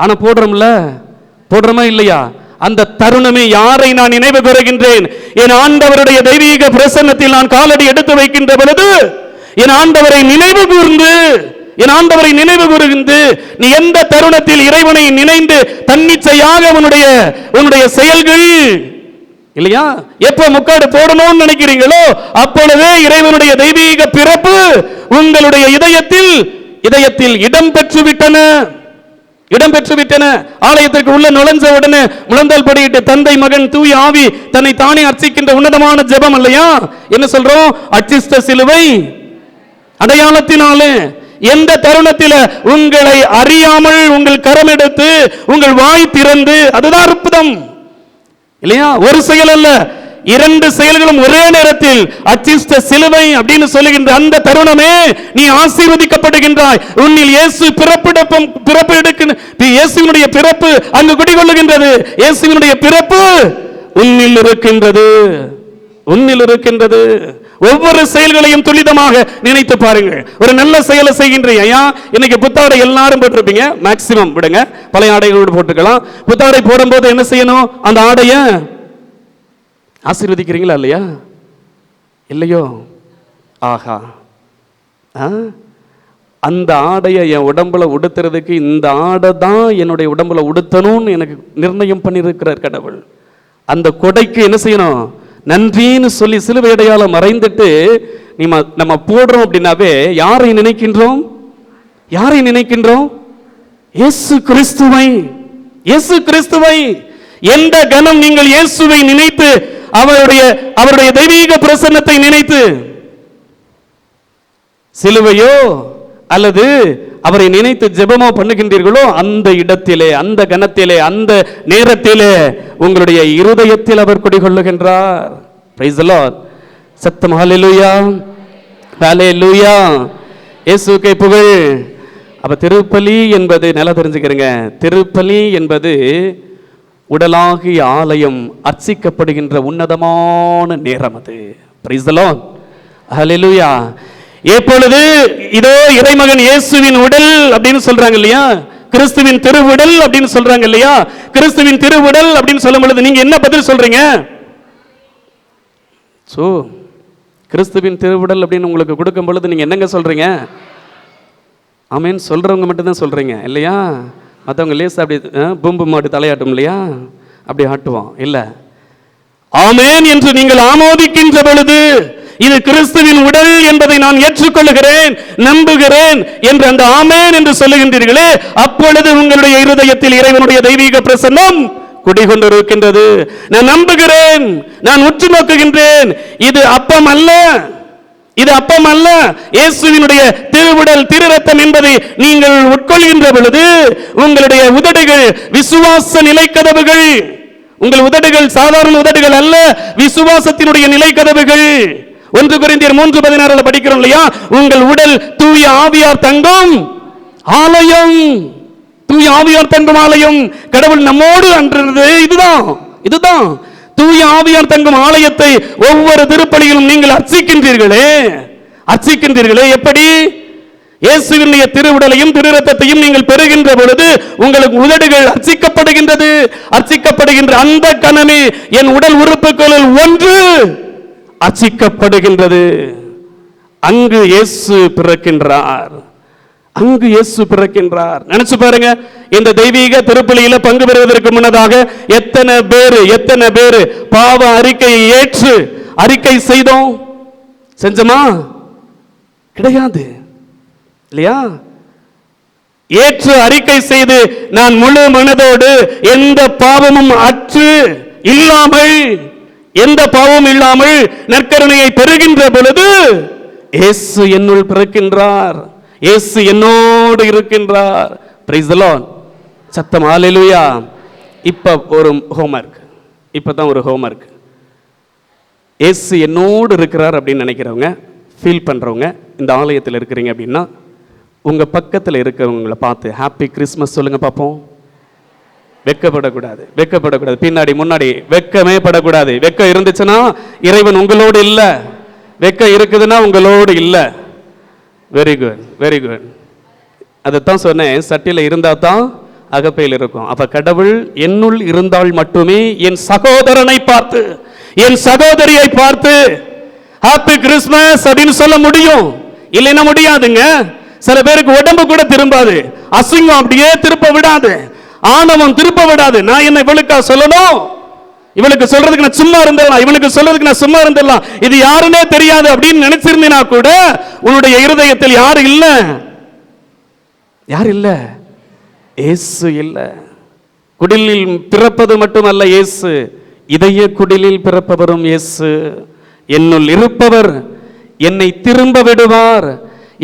ஆனா போடுறோமா இல்லையா? அந்த தருணமே யாரை நான் நினைவு கூறுகின்றேன்? என் ஆண்டவருடைய தெய்வீக பிரசன்னத்தில் நான் காலடி எடுத்து வைக்கின்ற பொழுது என் ஆண்டவரை நினைவு கூறுகின்ற நீ எந்த தருணத்தில் இறைவனை நினைந்து தன்னிச்சையாக உன்னுடைய செயல்கள் இல்லையா, எப்ப முக்காடு போடணும்னு நினைக்கிறீங்களோ அப்பொழுதே இறைவனுடைய தெய்வீக பிறப்பு உங்களுடைய இதயத்தில் இடம் பெற்றுவிட்டன. ஆலயத்திற்கு உள்ள நுழைஞ்ச உடனே முழந்தால் படியிட்டு தந்தை மகன் தூய ஆவி தன்னை தானே அர்ச்சிக்கின்ற உன்னதமான ஜெபம் இல்லையா? என்ன சொல்றோம்? அர்ச்சிஷ்ட சிலுவை அடையாளத்தினாலே எந்த தருணத்தில் உங்களை அறியாமல் உங்கள் கரம் எடுத்து உங்கள் வாய் திறந்து, அதுதான் அற்புதம் இல்லையா? ஒரு செயல் அல்ல, 2 செயல்களும் ஒரே நேரத்தில் அர்ச்சிஷ்ட சிலுவை அப்படின்னு சொல்லுகின்ற அந்த தருணமே நீ ஆசீர்வதிக்கப்படுகின்றாய். உன்னில் இயேசு பிறப்பு எடுக்க இயேசுவினுடைய பிறப்பு அங்கு குடிகொள்ளுகின்றது. இயேசுவினுடைய பிறப்பு உன்னில் இருக்கின்றது. ஒவ்வொரு செயல்களையும் துரிதமாக நினைத்து பாருங்கள். ஒரு நல்ல செயலை செய்கின்றீங்க. ஐயா இன்னைக்கு புத்தாடை எல்லாரும் போட்டிருப்பீங்க, மேக்சிமம் விடுங்க, பழைய ஆடைகளோடு போட்டுக்கலாம். புத்தாடை போடும்போது என்ன செய்யணும்? அந்த ஆடைய ஆசீர்வதிக்கிறீங்களா இல்லையா? இல்லையோ? ஆஹா, அந்த ஆடையை என் உடம்புல உடுத்துறதுக்கு இந்த ஆடை தான் என்னுடைய உடம்புல உடுத்தணும்னு எனக்கு நிர்ணயம் பண்ணியிருக்கிறார் கடவுள். அந்த கொடைக்கு என்ன செய்யணும்? நன்றின்னு சொல்லி சிலுவை அடையாளம் மறைந்துட்டு நம்ம போடுறோம் அப்படின்னாவே யாரை நினைக்கின்றோம்? இயேசு கிறிஸ்துவை. எந்த கணம் நீங்கள் இயேசுவை நினைத்து அவருடைய தெய்வீக பிரசன்னத்தை நினைத்து சிலுவையோ அல்லது அவரை நினைத்து ஜெபமோ பண்ணுகின்றீர்களோ அந்த இடத்திலே, அந்த கணத்திலே, அந்த நேரத்திலே உங்களுடைய இருதயத்தில் அவர் குடிகொள்ளுகின்றார். Price the Lord. சத்தம் ஹல்லேலூயா, ஹல்லேலூயா, இயேசுவுக்கே புகழ். அப்ப திருப்பலி என்பது நல்லா தெரிஞ்சுக்கிறீங்க, திருப்பலி என்பது உடலாகிய ஆலயம் அர்ச்சிக்கப்படுகின்ற உன்னதமான நேரம். அது பிரைஸ் தி லார்ட், ஹல்லேலூயா. எப்பொழுது இதோ இறைமகன் இயேசுவின் உடல் அப்படின்னு சொல்றாங்க இல்லையா, கிறிஸ்துவின் திருவுடல் அப்படின்னு சொல்றாங்க இல்லையா, கிறிஸ்துவின் திருவுடல் அப்படின்னு சொல்லும் பொழுது நீங்க என்ன பதில் சொல்றீங்க? கிறிஸ்துவின் திருவுடல் அப்படின்னு உங்களுக்கு கொடுக்கும் பொழுது நீங்க என்னங்க சொல்றீங்க? ஆமேன் சொல்றவங்க மட்டும் தான் சொல்றீங்க இல்லையா? மற்றவங்க லேசா அப்படி பூம்பு மாட்டு தலையாட்டும் இல்லையா, அப்படி ஆட்டுவோம் இல்ல. ஆமேன் என்று நீங்கள் ஆமோதிக்கின்ற பொழுது இது கிறிஸ்துவின் உடல் என்பதை நான் ஏற்றுக்கொள்கிறேன், நம்புகிறேன் என்று அந்த ஆமேன் என்று சொல்லுகின்றீர்களே, அப்பொழுது உங்களுடைய இருதயத்தில் இறைவனுடைய தெய்வீக பிரசன்னம் குடிகொண்டிருக்கின்றது. நான் நம்புகிறேன், நான் உற்று நோக்குகின்றேன். இது அப்பம் அல்ல, இயேசுவினுடைய திருவுடல் திரு ரத்தம் என்பதை நீங்கள் உட்கொள்கின்ற பொழுது உங்களுடைய உதடுகள் விசுவாச நிலைக்கதவுகள். உங்கள் உதடுகள் சாதாரண உதடுகள் அல்ல, விசுவாசத்தினுடைய நிலைக்கதவுகள். 1 கொரிந்தியர் 3:16 படிக்கிறோம் இல்லையா, உங்கள் உடல் தூய ஆவியார் தங்கும் ஆலயம். தூய ஆவியார் தங்கும் ஆலயம், கடவுள் நம்மோடு அன்றது. இதுதான் தூய ஆவியார் தங்கும் ஆலயத்தை ஒவ்வொரு திருப்பலியிலும் நீங்கள் அர்ச்சிக்கின்றீர்களே. எப்படி? இயேசுவினுடைய திருவுடலையும் திரு ரத்தத்தையும் நீங்கள் பெறுகின்ற பொழுது உங்களுக்கு உதடுகள் அர்ச்சிக்கப்படுகின்ற அந்த கணமே என் உடல் உறுப்புகளில் ஒன்று அர்ச்சிக்கப்படுகின்றது. அங்கு இயேசு பிறக்கின்றார். நினைச்சு பாருங்க, இந்த தெய்வீக திருப்பலியில பங்கு பெறுவதற்கு முன்னதாக எத்தனை பேரு பாவ அறிக்கையை ஏற்று அறிக்கை செஞ்சோமா? கிடையாது இல்லையா? ஏற்று அறிக்கை செய்து நான் முழு மனதோடு எந்த பாவமும் அற்று இல்லாமல், எந்த பாவமும் இல்லாமல் நற்கருணையை பெறுகின்ற பொழுது இயேசு என்னுள் பிறக்கின்றார், இயேசு என்னோடு இருக்கின்றார். Price the Lord. சத்தம் ஹalleluya. இப்ப ஒரு ஹோம்வொர்க், இப்பதான் ஒரு ஹோம்வொர்க். இயேசு என்னோடு இருக்கிறார் அப்படின்னு நினைக்கிறவங்க, ஃபீல் பண்றவங்க, இந்த ஆலயத்தில் இருக்கிறீங்க அப்படின்னா உங்க பக்கத்தில் இருக்கிறவங்களை பார்த்து ஹாப்பி கிறிஸ்மஸ் சொல்லுங்க பார்ப்போம். வெக்கப்படக்கூடாது, வெக்கப்படக்கூடாது. பின்னாடி முன்னாடி வெக்கமே படக்கூடாது. வெக்கம் இருந்துச்சுன்னா இறைவன் உங்களோடு இல்லை, வெக்கம் இருக்குதுன்னா உங்களோடு இல்லை. Very good, very good. அதைத்தான் சொன்னேன், சட்டியில் இருந்தா தான் அகப்பையில் இருக்கும். அப்ப கடவுள் என்னுள் இருந்தால் மட்டுமே என் சகோதரனை பார்த்து, என் சகோதரியை பார்த்து ஹாப்பி கிறிஸ்மஸ் அப்படின்னு சொல்ல முடியும். இல்லைன்னா முடியாதுங்க. சில பேருக்கு உடம்பு கூட திரும்பாது, அசிங்கம் அப்படியே திருப்ப விடாது, ஆணவம் திருப்ப விடாது. நான் என்ன இவளுக்கா சொல்லணும், இவளுக்கு சொல்றதுக்கு நான் சும்மா இருந்துடலாம், இவனுக்கு சொல்றதுக்கு நான் சும்மா இருந்துடலாம், இது யாருன்னே தெரியாது அப்படின்னு நினைச்சிருந்தீனா கூட உன்னுடைய இருதயத்தில் யாரு இல்ல, யார் இல்ல? இயேசு இல்ல. குடிலில் பிறப்பது மட்டுமல்ல இயேசு, இதய குடிலில் பிறப்பவரும் இயேசு. என்னுள் இருப்பவர் என்னை திரும்ப விடுவார்,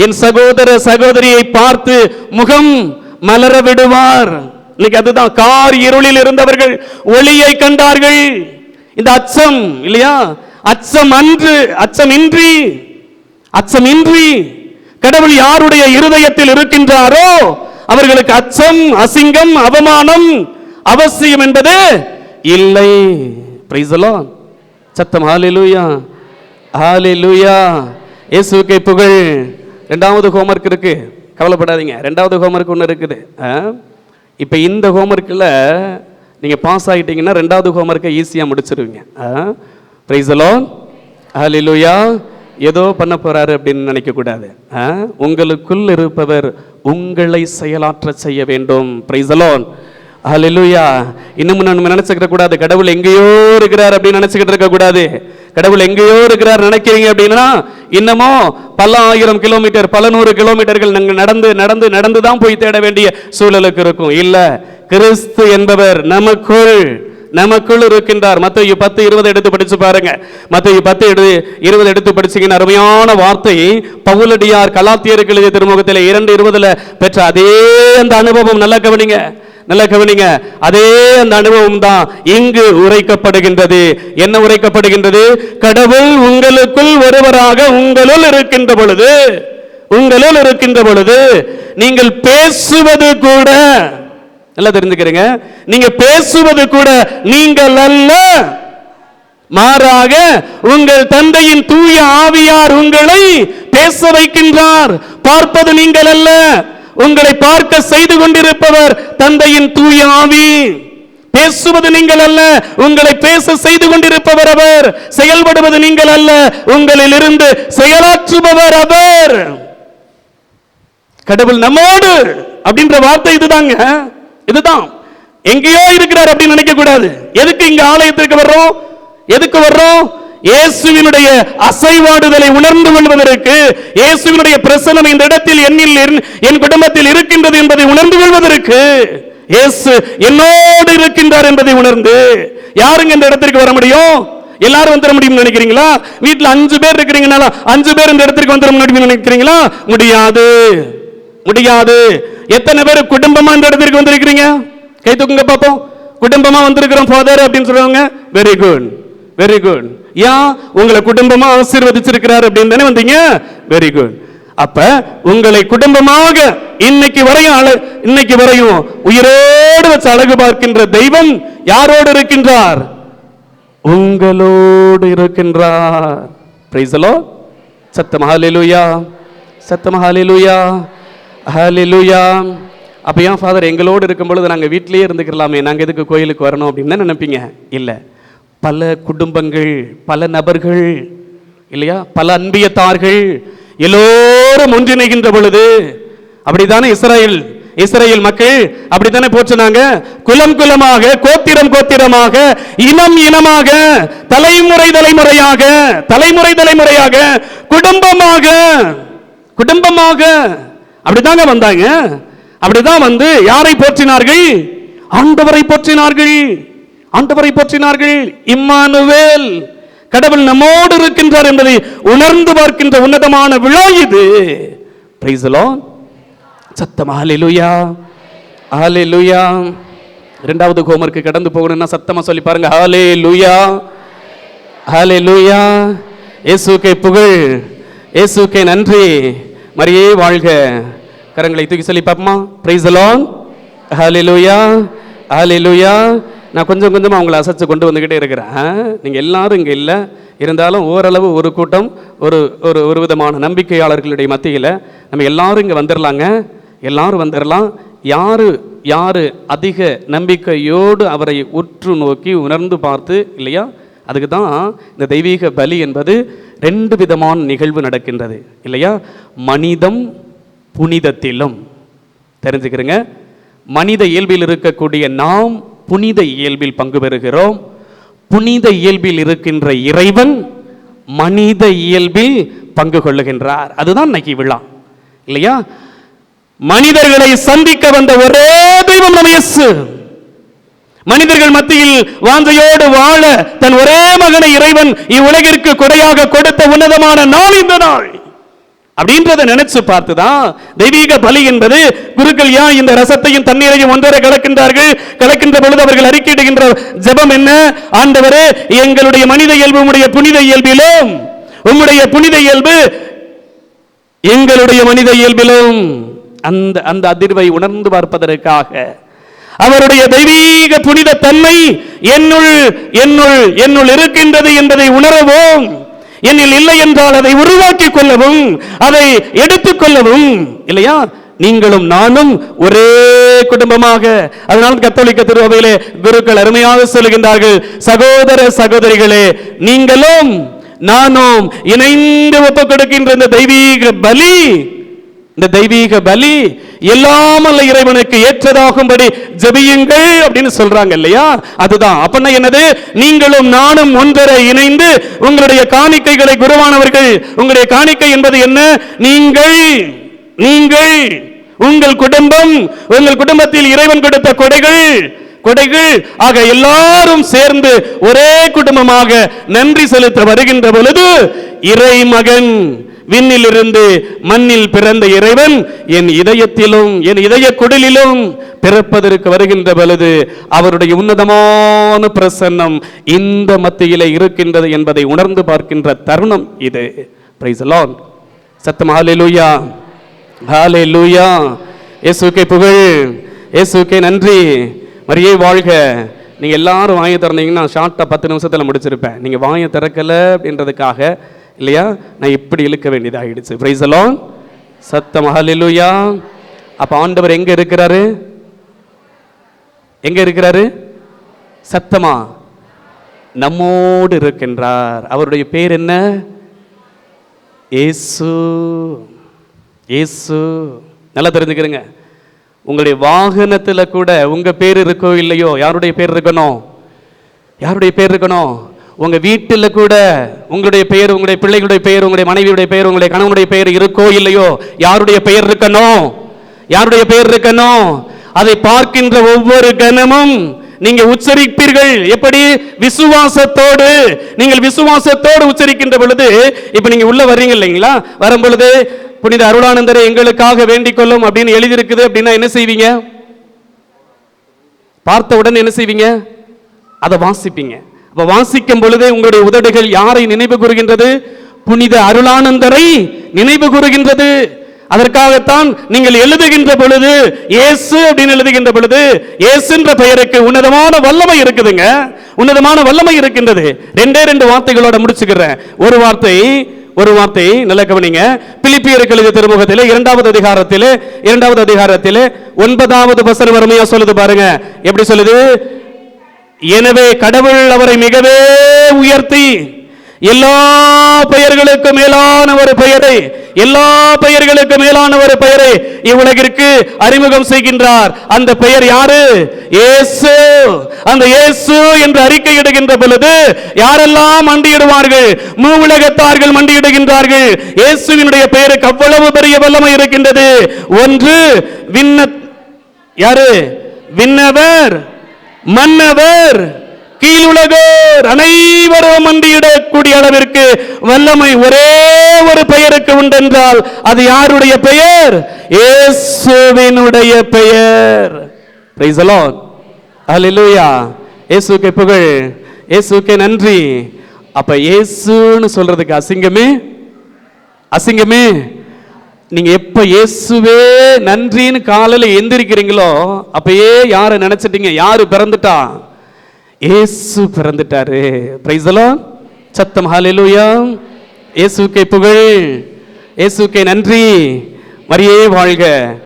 என் சகோதர சகோதரியை பார்த்து முகம் மலர விடுவார். இன்னைக்கு அதுதான், கார் இருளில் இருந்தவர்கள் ஒளியை கண்டார்கள். இந்த அச்சம் இல்லையா, அச்சம் அன்று, அச்சமின்றி, அச்சமின்றி கடவுள் யாருடைய இருதயத்தில் இருக்கின்றாரோ அவர்களுக்கு அச்சம், அசிங்கம், அவமானம் அவசியம் என்பது இல்லை. Price the Lord. சத்தம் ஹalleluya, ஹalleluya. இயேசுவுக்கே புகழ். ரெண்டாவது ஹோம்வொர்க் இருக்கு, கவலைப்படாதீங்க. ரெண்டாவது ஹோம்வொர்க் ஒன்று இருக்குது. இப்போ இந்த ஹோம்வொர்க்கில் நீங்கள் பாஸ் ஆகிட்டீங்கன்னா ரெண்டாவது ஹோம்வொர்க்கை ஈஸியாக முடிச்சிருவீங்க. பிரைஸ் தி லார்ட், ஹalleluya. ஏதோ பண்ண போறாரு அப்படின்னு நினைக்கக்கூடாது. உங்களுக்குள் இருப்பவர் உங்களை செயலாற்ற செய்ய வேண்டும். பிரைஸ் தி லார்ட், ஹalleluya. இன்னும் நம்ம நினைச்சுக்கிற கூடாது கடவுள் எங்கேயோ இருக்கிறார் அப்படின்னு நினைச்சுக்கிட்டு இருக்க கூடாது. கடவுள் எங்கேயோ இருக்கிறார் நினைக்கிறீங்க அப்படின்னா இன்னமும் பல ஆயிரம் கிலோமீட்டர், பல நூறு கிலோமீட்டர்கள் நாங்கள் நடந்து நடந்து நடந்து தான் போய் தேட வேண்டிய சூழலுக்கு இருக்கும். இல்ல, கிறிஸ்து என்பவர் நமக்குள் இருக்கின்றார். மத்தேயு 10:20 எடுத்து படிச்சு பாருங்க. மத்தேயு 10:20 எடுத்து படிச்சீங்கன்னா அருமையான வார்த்தை. பவுலடியார் கலாத்தியருக்கு எழுதிய திருமுகத்தில் 2:20 பெற்ற அதே அந்த அனுபவம், நல்லா கவனிங்க, நல்ல கவனிங்க. அதே அந்த அனுபவம் தான் இங்கு உரைக்கப்படுகின்றது. என்ன உரைக்கப்படுகின்றது? கடவுள் உங்களுக்குள் ஒருவராக உங்களுள் இருக்கின்ற பொழுது நீங்கள் பேசுவது கூட, நல்லா தெரிஞ்சுக்கிறீங்க, நீங்க பேசுவது கூட நீங்கள் அல்ல, மாறாக உங்கள் தந்தையின் தூய ஆவியார் உங்களை பேச வைக்கின்றார். பார்ப்பது நீங்கள் அல்ல, உங்களை பார்க்க செய்து கொண்டிருப்பவர் தந்தையின் தூய ஆவி. பேசுவது நீங்கள் அல்ல, உங்களை பேச செய்து கொண்டிருப்பவர் அவர். செயல்படுவது நீங்கள் அல்ல, உங்களில் இருந்து செயலாற்றுபவர் அவர். கடவுள் நம்மோடு அப்படின்ற வார்த்தை இதுதாங்க, இதுதான். எங்கேயோ இருக்கிறார் அப்படின்னு நினைக்க கூடாது. எதுக்கு இங்க ஆலயத்திற்கு வர்றோம்? எதுக்கு வர்றோம்? இயேசுவினுடைய அசைவாடுதலை உணர்ந்து கொள்வதற்கு, இயேசுவினுடைய பிரசன்னம் இந்த இடத்தில் என் குடும்பத்தில் இருக்கின்றது என்பதை உணர்ந்து கொள்வதற்கு, இயேசு என்னோடு இருக்கின்றார் என்பதை உணர்ந்து. யாருங்க இந்த இடத்திற்கு வர முடியும்? எல்லாரும் வந்துட முடியும் நினைக்கிறீங்களா? வீட்டில் 5 பேர் இருக்கிறீங்கனால 5 பேர் இந்த இடத்திற்கு வந்துட முடியும் நினைக்கிறீங்களா? முடியாது, முடியாது. எத்தனை பேர் குடும்பமா இந்த இடத்திற்கு வந்திருக்கிறீங்க? கை தூக்குங்க பாப்போம். குடும்பமா வந்திருக்கிறோம் ஃபாதர் அப்படின்னு சொல்லுவாங்க. Very good, very good. ஏன்? உங்களை குடும்பமா ஆசீர்வதிச்சிருக்கிறார் அப்படின்னு தானே வந்தீங்க. Very good. அப்ப உங்களை குடும்பமாக இன்னைக்கு வரையும் உயிரோடு வச்சு அழகு பார்க்கின்ற தெய்வம் யாரோடு இருக்கின்றார்? உங்களோடு இருக்கின்றார். Price the Lord. சத்தம் ஹalleluya, சத்தம் ஹalleluya, ஹalleluya. அப்ப ஏன் ஃபாதர் எங்களோடு இருக்கும் பொழுது நாங்கள் வீட்டிலேயே இருந்துக்கலாமே, நாங்கள் எதுக்கு கோயிலுக்கு வரணும் அப்படின்னு தான் நினைப்பீங்க. இல்லை, பல குடும்பங்கள், பல நபர்கள் இல்லையா, பல அன்பியத்தார்கள் எல்லோரும் ஒன்றிணைகின்ற பொழுது, அப்படித்தானே இஸ்ரேல் மக்கள் அப்படித்தானே போச்சுனாங்க. குலம் குலமாக, கோத்திரம் கோத்திரமாக, இனம் இனமாக, தலைமுறை தலைமுறையாக, குடும்பமாக குடும்பமாக அப்படிதாங்க வந்தாங்க. அப்படிதான் வந்து யாரை போற்றினார்கள்? ஆண்டவரை போற்றினார்கள். ஆண்டவரை போற்றினார்கள். இம்மானுவேல், கடவுள் நம்மோடு இருக்கின்றார் என்பதை உணர்ந்து பார்க்கின்ற உன்னதமான விழா இது. Price the Lord. சத்தமா ஹalleluya, ஹalleluya. இரண்டாவது ஹோம்வொர்க் கடந்து போகணும்னா சத்தமா சொல்லி பாருங்க, ஹalleluya, ஹalleluya. இயேசுவுக்கே புகழ், இயேசுவுக்கே நன்றி, மரியே வாழ்க. கரங்களை தூக்கி சொல்லி பாப்போமா? பிரைஸ் தி லார்ட், ஹalleluya, ஹalleluya. நான் கொஞ்சம் கொஞ்சமாக அவங்களை அசைச்சு கொண்டு வந்துக்கிட்டே இருக்கிறேன். நீங்கள் எல்லாரும் இங்கே இல்லை, இருந்தாலும் ஓரளவு ஒரு கூட்டம், ஒரு ஒரு ஒரு விதமான நம்பிக்கையாளர்களுடைய மத்தியில் நம்ம எல்லாரும் இங்கே வந்துடலாங்க. எல்லாரும் வந்துடலாம். யார் அதிக நம்பிக்கையோடு அவரை உற்று நோக்கி உணர்ந்து பார்த்து, இல்லையா, அதுக்கு தான் இந்த தெய்வீக பலி என்பது 2 விதமான நிகழ்வு நடக்கின்றது, இல்லையா? மனிதம் புனிதத்திலும். தெரிஞ்சுக்கிறேங்க, மனித இயல்பில் இருக்கக்கூடிய நாம் புனித இயல்பில் பங்கு பெறுகிறோம். புனித இயல்பில் இருக்கின்ற இறைவன் மனித இயல்பில் பங்கு கொள்ளுகின்றார். அதுதான் இன்னைக்கு விழா, இல்லையா? மனிதர்களை சந்திக்க வந்த ஒரே தெய்வம் நம்ம இயேசு. மனிதர்கள் மத்தியில் வாஞ்சையோடு வாழ தன் ஒரே மகனை இறைவன் இவ்வுலகிற்கு கொடையாக கொடுத்த உன்னதமான நாள் இந்த நாள். அப்படின்றத நினைச்சு பார்த்துதான் தெய்வீக பலி என்பது. குருக்கள் ஏன் இந்த ரசத்தையும் தண்ணீரையும் ஒன்றரை கலக்கின்றார்கள்? கலக்கின்ற பொழுது அவர்கள் அறிக்கையிடுகின்ற ஜெபம் என்ன? ஆண்டவரே, எங்களுடைய மனித இயல்பு உம்முடைய புனித இயல்பிலும், உம்முடைய புனித இயல்பு எங்களுடைய மனித இயல்பிலும் அந்த அந்த அதிர்வை உணர்ந்து பார்ப்பதற்காக அவருடைய தெய்வீக புனித தன்மை என்னுள் என்னுள் என்னுள் இருக்கின்றது என்பதை உணரவும், என்னில் இல்லை என்றால் அதை உருவாக்கிக் கொள்ளவும், அதை எடுத்துக் கொள்ளவும், இல்லையா? நீங்களும் நானும் ஒரே குடும்பமாக. அதனால் கத்தோலிக்க திருச்சபையிலே குருக்கள் அருமையாக சொல்லுகின்றார்கள், சகோதர சகோதரிகளே, நீங்களும் நானும் இணைந்து ஒப்புக் கொடுக்கின்ற இந்த தெய்வீக பலி, இந்த தெய்வீக பலி எல்லாமல்ல இறைவனுக்கு ஏற்றதாகும்படி ஜெபியுங்கள் அப்படின்னு சொல்றாங்க, இல்லையா? அதுதான். அப்பன்னா என்னது? நீங்களும் நானும் ஒன்றரை இணைந்து உங்களுடைய காணிக்கைகளை, குருவானவர்கள் உங்களுடைய காணிக்கை என்பது என்ன? நீங்கள் உங்கள் குடும்பம், உங்கள் குடும்பத்தில் இறைவன் கொடுத்த கொடைகள் ஆக எல்லாரும் சேர்ந்து ஒரே குடும்பமாக நன்றி செலுத்த வருகின்ற பொழுது, இறைமகன் விண்ணிலிருந்து மண்ணில் பிறந்த இறைவன் என் இதயத்திலும் என் இதய குடிலிலும் பிறப்பதற்கு வருகின்ற பொழுது அவருடைய உன்னதமான பிரசன்னம் இந்த மத்தியிலே இருக்கின்றது என்பதை உணர்ந்து பார்க்கின்ற தருணம் இது. Price the Lord. சத்தம் ஹalleluya, ஹalleluya. இயேசுவுக்கே புகழ், இயேசுவுக்கே நன்றி, மரியே வாழ்க. நீங்க எல்லாரும் வாயை திறந்தீங்கன்னா ஷார்ட்டா 10 நிமிஷத்துல முடிச்சிருப்பேன். நீங்க வாயை திறக்கல அப்படின்றதுக்காக, இல்லையா, நான் இப்படி இழுக்க வேண்டியதாகிடுச்சு. Price the Lord. சத்தம் ஹalleluya. அப்ப ஆண்டவர் எங்க இருக்கிறாரு? எங்க இருக்கிறாரு? சத்தமா நம்மோடு இருக்கின்றார். அவருடைய பேர் என்ன? இயேசு. இயேசு. நல்லா தெரிஞ்சுக்கிறீங்க. உங்களுடைய வாகனத்துல கூட உங்க பேர் இருக்கோ இல்லையோ, யாருடைய பேர் இருக்கணும்? யாருடைய பேர் இருக்கணும்? உங்க வீட்டில் கூட உங்களுடைய பெயர், உங்களுடைய பிள்ளைகளுடைய பெயர், உங்களுடைய மனைவியுடைய பெயர், உங்களுடைய கணவனுடைய பெயர் இருக்கோ இல்லையோ, யாருடைய பெயர் இருக்கணும்? யாருடைய பெயர் இருக்கணும்? அதை பார்க்கின்ற ஒவ்வொரு கணமும் நீங்க உச்சரிப்பீர்கள். எப்படி? விசுவாசத்தோடு. நீங்கள் விசுவாசத்தோடு உச்சரிக்கின்ற பொழுது, இப்ப நீங்க உள்ள வர்றீங்க இல்லைங்களா, வரும் பொழுது புனித அருளானந்தரை எங்களுக்காக வேண்டிக் கொள்ளும் அப்படின்னு எழுதியிருக்குது அப்படின்னா என்ன செய்வீங்க? பார்த்த உடனே என்ன செய்வீங்க? அதை வாசிப்பீங்க. அப்ப வாசிக்கும் பொழுதே உங்களுடைய உதடுகள் யாரை நினைவு கூறுகின்றது? புனித அருளானந்தரை நினைவு கூறுகின்றது. அதற்காகத்தான் நீங்கள் எழுதுகின்ற பொழுது இயேசு அப்படின்னு எழுதுகின்ற பொழுது, இயேசுன்ற பெயருக்கு உன்னதமான வல்லமை இருக்குதுங்க. உன்னதமான வல்லமை இருக்கின்றது. 2 வார்த்தைகளோட முடிச்சுக்கிறேன். ஒரு வார்த்தை நல்ல கவனிங்க. பிலிப்பியருக்கு எழுதிய திருமுகத்திலே 2வது அதிகாரத்திலே 9வது வசனம் அருமையா சொல்லுது பாருங்க. எப்படி சொல்லுது? எனவே கடவுள் அவரை மிகவே உயர்த்தி எல்லா பெயர்களுக்கும் மேலான ஒரு பெயரை எல்லா பெயர்களுக்கு மேலான ஒரு பெயரை இவ்வுலகிற்கு அறிமுகம் செய்கின்றார். அந்த பெயர் யாரு? இயேசு. அந்த இயேசு என்று அறிக்கையிடுகின்ற பொழுது யாரெல்லாம் மண்டியிடுவார்கள்? மூவுலகத்தார்கள் மண்டியிடுகின்றார்கள். இயேசுவினுடைய பெயருக்கு அவ்வளவு பெரிய வல்லமை இருக்கின்றது. ஒன்று யாரு? விண்ணவர், மன்னவர், கீழுலகோர் அனைவரும் மண்டியிடக்கூடிய அளவிற்கு வல்லமை ஒரே ஒரு பெயருக்கு உண்டென்றால் அது யாருடைய பெயர்? இயேசுவினுடைய பெயர். Praise the Lord. ஹல்லேலூயா. இயேசுவுக்கு புகழ், இயேசுவுக்கு நன்றி. அப்ப இயேசுன்னு சொல்றதுக்கு அசிங்கமே? அசிங்கமே? நீங்க எப்ப இயேசுவே நன்றின்னு காலையில எந்திரிக்கிறீங்களோ அப்பயே யாரை நினைச்சிட்டீங்க? யாரு பிறந்துட்டா? இயேசு பிறந்துட்டாரு. Price the Lord. சத்தம் ஹல்லேலூயா. இயேசுவுக்கு புகழ், இயேசுவுக்கு நன்றி. மரியே வாழ்க.